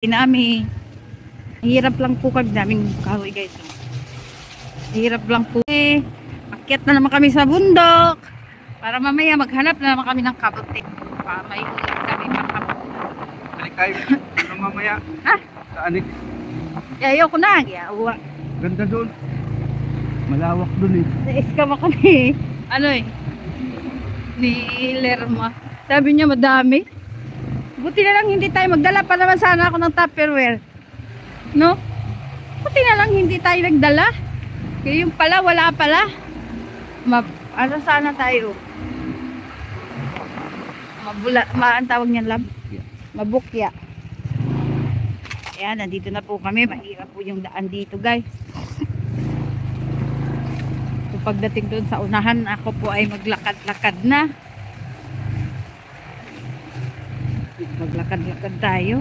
Nami. Hirap lang po kami, daming kahoy guys. Hirap lang po akyat na naman kami sa bundok para mamaya maghanap na naman kami ng kabote para may kami makapot. Balik tayo mamaya. Ha? Saan eh? Ayoko na, yawa. Ganda doon. Malawak doon eh. Naiskama kami. Ano eh? Ni Lerma. Sabi niya madami. Buti na lang hindi tayo magdala pa naman sana ako ng Tupperware. No? Buti na lang hindi tayo nagdala. Kaya yung pala, wala pala. Ano sana tayo? Ang tawag niyan, lab? Mabukya. Ayan, nandito na po kami. Mahirap po yung daan dito, guys. So, pagdating doon sa unahan, ako po ay maglakad-lakad na. Maglakad-lakad tayo.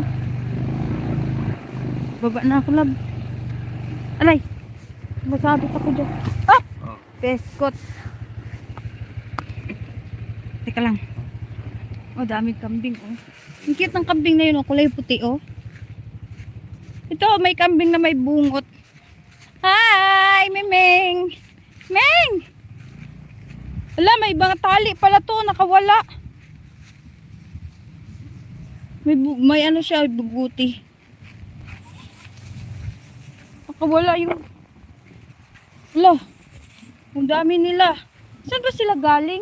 Baba na ako, lab. Alay! Masabit ako dyan. Ah! Oh. Peskot. Teka lang. Oh, daming kambing, oh. Ang cute ng kambing na yun, oh. Kulay puti, oh. Ito, may kambing na may bungot. Hi! Miming! Ming! Wala, may ibang tali pala to. Nakawala. May ano siya, buguti. Nakawala yung... Wala. Ang dami nila. Saan ba sila galing?